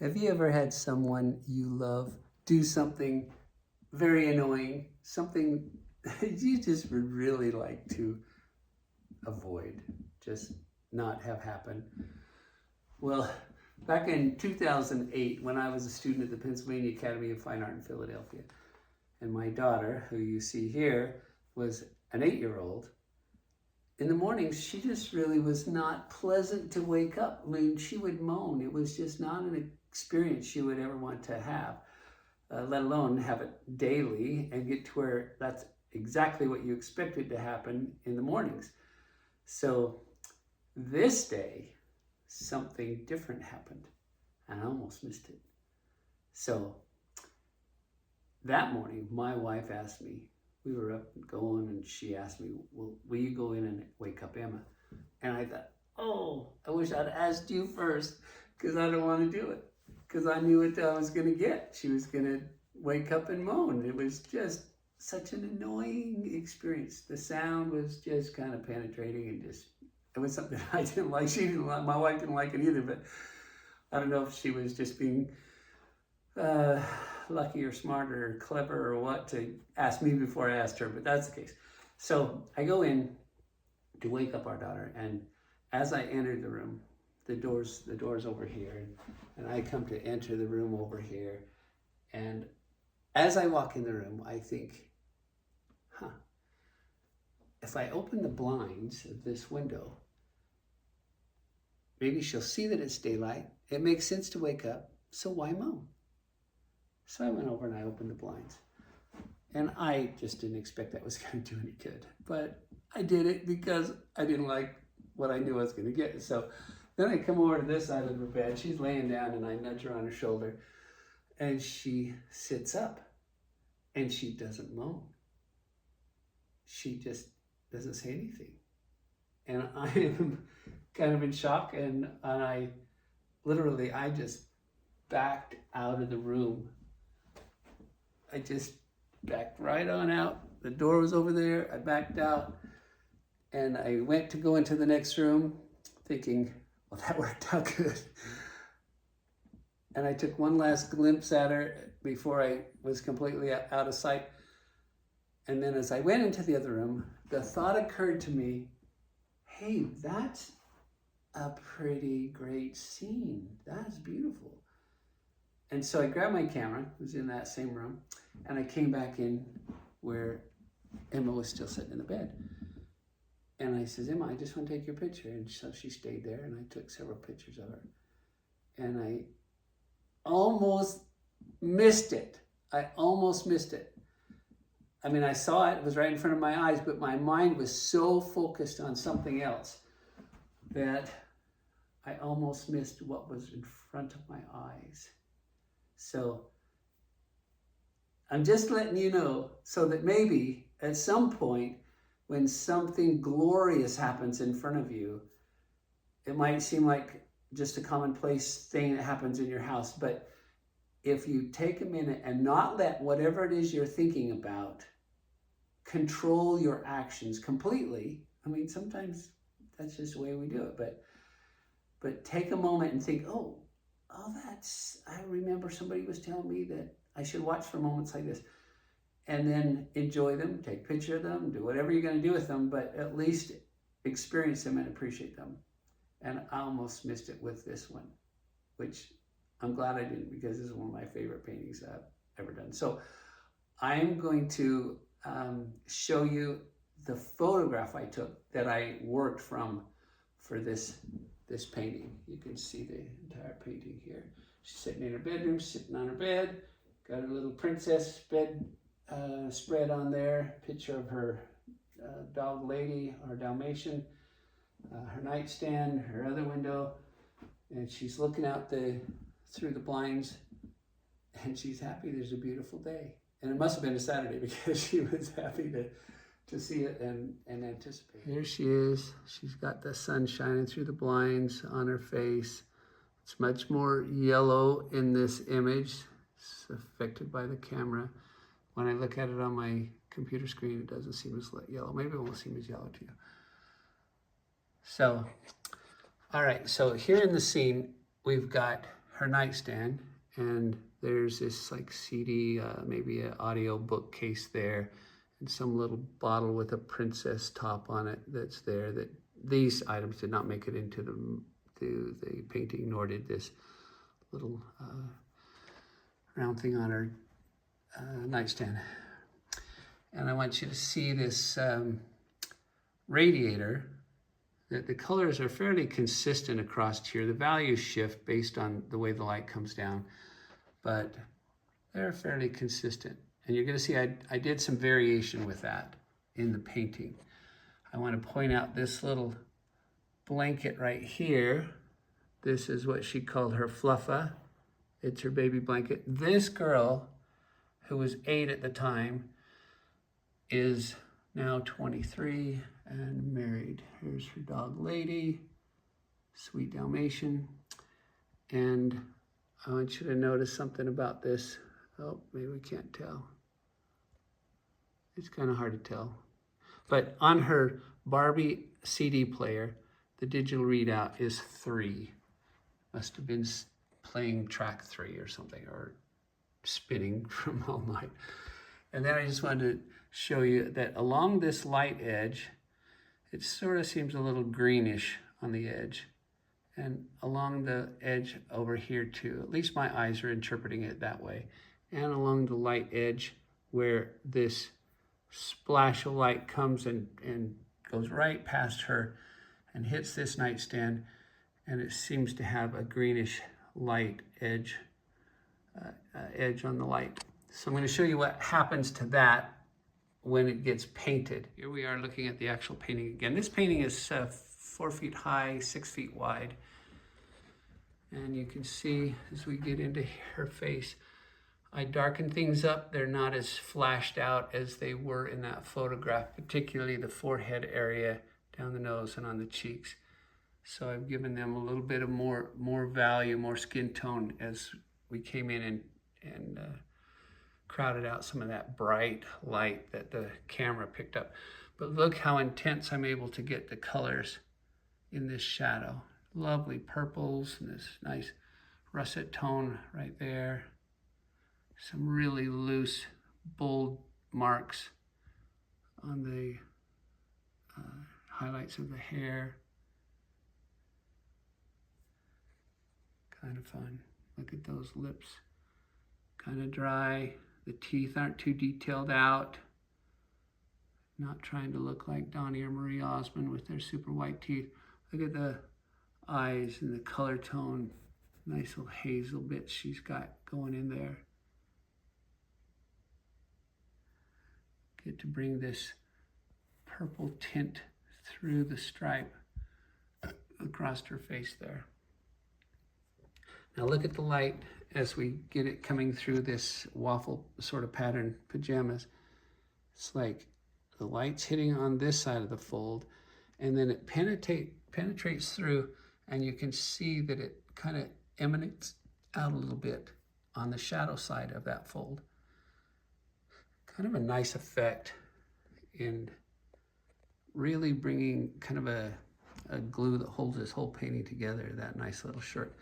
Have you ever had someone you love do something very annoying, something you just would really like to avoid, just not have happen? Well, back in 2008, when I was a student at the Pennsylvania Academy of Fine Art in Philadelphia, and my daughter, who you see here, was an 8-year-old, in the mornings, she just really was not pleasant to wake up. I mean, she would moan. It was just not an experience she would ever want to have, let alone have it daily and get to where that's exactly what you expected to happen in the mornings. So this day, something different happened, and I almost missed it. So that morning, my wife asked me, we were up and going, and she asked me, well, will you go in and wake up Emma? And I thought, oh, I wish I'd asked you first, because I don't want to do it, because I knew what I was going to get. She was going to wake up and moan. It was just such an annoying experience. The sound was just kind of penetrating, and just, it was something I didn't like. She didn't like, my wife didn't like it either, but I don't know if she was just being lucky or smart or clever or what to ask me before I asked her, but that's the case. So I go in to wake up our daughter, and as I entered the room, the door's over here, and I come to enter the room over here, and as I walk in the room, I think, if I open the blinds of this window, maybe she'll see that it's daylight. It makes sense to wake up, so why moan? So I went over and I opened the blinds. And I just didn't expect that was going to do any good. But I did it because I didn't like what I knew I was going to get. So then I come over to this side of her bed. She's laying down, and I nudge her on her shoulder. And she sits up. And she doesn't moan. She just doesn't say anything. And I am kind of in shock. And I just backed out of the room. I just backed right on out. The door was over there. I backed out, and I went to go into the next room thinking, well, that worked out good. And I took one last glimpse at her before I was completely out of sight. And then as I went into the other room, the thought occurred to me, hey, that's a pretty great scene. That's beautiful. And so I grabbed my camera, it was in that same room, and I came back in where Emma was still sitting in the bed. And I says, Emma, I just want to take your picture. And so she stayed there, and I took several pictures of her. And I almost missed it. I mean, I saw it, it was right in front of my eyes, but my mind was so focused on something else that I almost missed what was in front of my eyes. So I'm just letting you know so that maybe at some point when something glorious happens in front of you, it might seem like just a commonplace thing that happens in your house, but if you take a minute and not let whatever it is you're thinking about control your actions completely. I mean, sometimes that's just the way we do it, but take a moment and think, oh, I remember somebody was telling me that I should watch for moments like this, and then enjoy them, take a picture of them, do whatever you're going to do with them, but at least experience them and appreciate them. And I almost missed it with this one, which I'm glad I didn't, because this is one of my favorite paintings I've ever done. So I'm going to show you the photograph I took that I worked from for this painting. You can see the entire painting here. She's sitting in her bedroom, sitting on her bed, got her little princess bed spread on there, picture of her dog Lady, our Dalmatian, her nightstand, her other window, and she's looking out through the blinds, and she's happy there's a beautiful day. And it must have been a Saturday, because she was happy to see it and anticipate. Here she is. She's got the sun shining through the blinds on her face. It's much more yellow in this image. It's affected by the camera. When I look at it on my computer screen, it doesn't seem as yellow. Maybe it won't seem as yellow to you. So, all right, so here in the scene, we've got her nightstand, and there's this like CD, maybe an audio bookcase there, and some little bottle with a princess top on it that's there. That these items did not make it into the painting, nor did this little round thing on her nightstand. And I want you to see this radiator, that the colors are fairly consistent across here. The values shift based on the way the light comes down, but they're fairly consistent. And you're gonna see I did some variation with that in the painting. I wanna point out this little blanket right here. This is what she called her Fluffa. It's her baby blanket. This girl, who was 8 at the time, is now 23 and married. Here's her dog Lady, sweet Dalmatian. And I want you to notice something about this. Oh, maybe we can't tell. It's kind of hard to tell. But on her Barbie CD player, the digital readout is 3. Must have been playing track 3 or something, or spinning from all night. And then I just wanted to show you that along this light edge, it sort of seems a little greenish on the edge. And along the edge over here too, at least my eyes are interpreting it that way. And along the light edge where this splash of light comes and goes right past her and hits this nightstand, and it seems to have a greenish light edge on the light. So I'm going to show you what happens to that when it gets painted. Here we are looking at the actual painting again. This painting is 4 feet high, 6 feet wide. And you can see as we get into her face, I darken things up. They're not as flashed out as they were in that photograph, particularly the forehead area, down the nose and on the cheeks. So I've given them a little bit of more value, more skin tone as we came in and crowded out some of that bright light that the camera picked up. But look how intense I'm able to get the colors in this shadow. Lovely purples and this nice russet tone right there. Some really loose, bold marks on the highlights of the hair. Kind of fun. Look at those lips. Kind of dry. The teeth aren't too detailed out. Not trying to look like Donnie or Marie Osmond with their super white teeth. Look at the eyes and the color tone. Nice little hazel bits she's got going in there. Get to bring this purple tint through the stripe across her face there. Now look at the light as we get it coming through this waffle sort of pattern pajamas. It's like the light's hitting on this side of the fold, and then it penetrates through, and you can see that it kind of emanates out a little bit on the shadow side of that fold. Kind of a nice effect in really bringing kind of a glue that holds this whole painting together, that nice little shirt.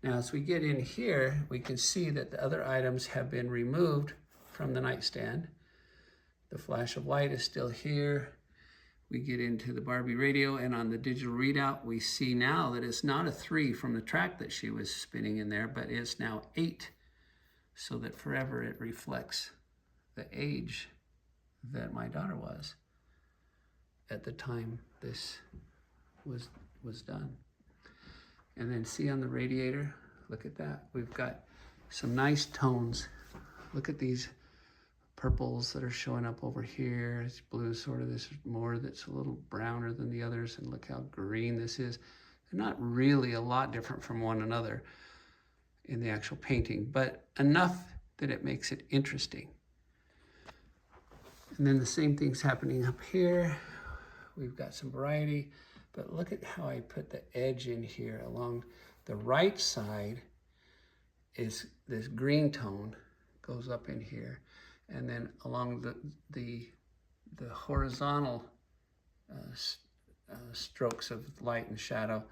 Now, as we get in here, we can see that the other items have been removed from the nightstand. The flash of light is still here. We get into the Barbie radio, and on the digital readout, we see now that it's not a 3 from the track that she was spinning in there, but it's now 8, so that forever it reflects the age that my daughter was at the time this was done. And then see on the radiator, look at that. We've got some nice tones. Look at these purples that are showing up over here. It's blue, sort of. This is more that's a little browner than the others. And look how green this is. They're not really a lot different from one another in the actual painting, but enough that it makes it interesting. And then the same thing's happening up here. We've got some variety. But look at how I put the edge in here. Along the right side is this green tone, goes up in here. And then along the horizontal strokes of light and shadow,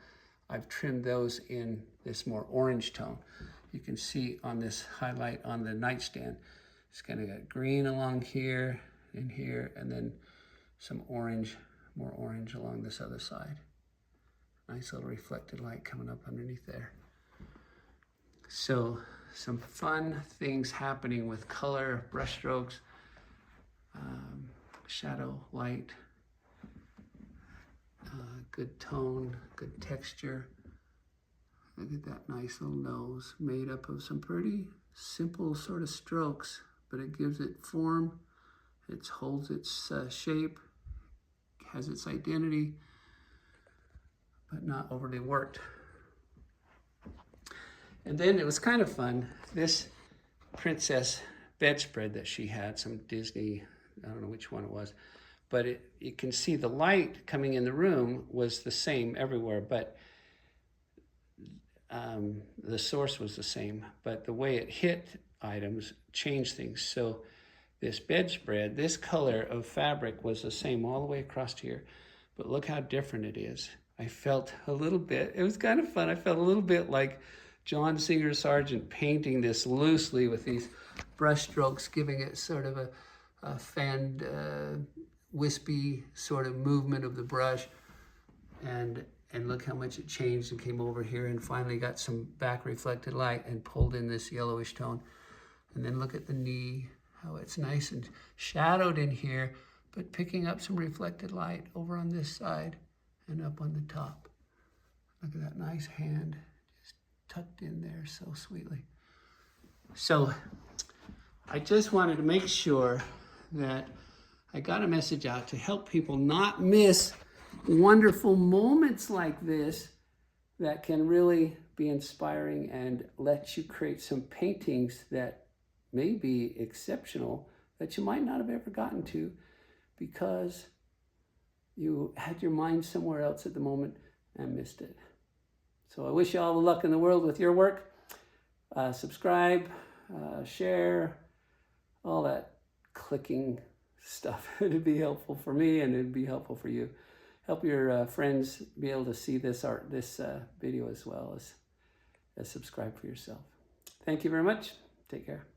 I've trimmed those in this more orange tone. you can see on this highlight on the nightstand, it's kind of got green along here and here, and then some orange, more orange along this other side. Nice little reflected light coming up underneath there. So some fun things happening with color, brush strokes, shadow, light, good tone, good texture. Look at that nice little nose made up of some pretty simple sort of strokes, but it gives it form, it holds its shape, has its identity, but not overly worked. And then it was kind of fun, this princess bedspread that she had, some Disney, I don't know which one it was, but you can see the light coming in the room was the same everywhere, but the source was the same, but the way it hit items changed things. So this bedspread, this color of fabric was the same all the way across here, but look how different it is. I felt a little bit, it was kind of fun, I felt a little bit like John Singer Sargent painting this loosely with these brush strokes, giving it sort of a fanned, wispy sort of movement of the brush. And look how much it changed and came over here and finally got some back reflected light and pulled in this yellowish tone. And then look at the knee, how it's nice and shadowed in here, but picking up some reflected light over on this side and up on the top. Look at that nice hand just tucked in there so sweetly. So I just wanted to make sure that I got a message out to help people not miss wonderful moments like this that can really be inspiring and let you create some paintings that may be exceptional that you might not have ever gotten to because you had your mind somewhere else at the moment and missed it. So I wish you all the luck in the world with your work. Subscribe, share, all that clicking stuff. It'd be helpful for me and it'd be helpful for you. Help your friends be able to see this video as well as subscribe for yourself. Thank you very much. Take care.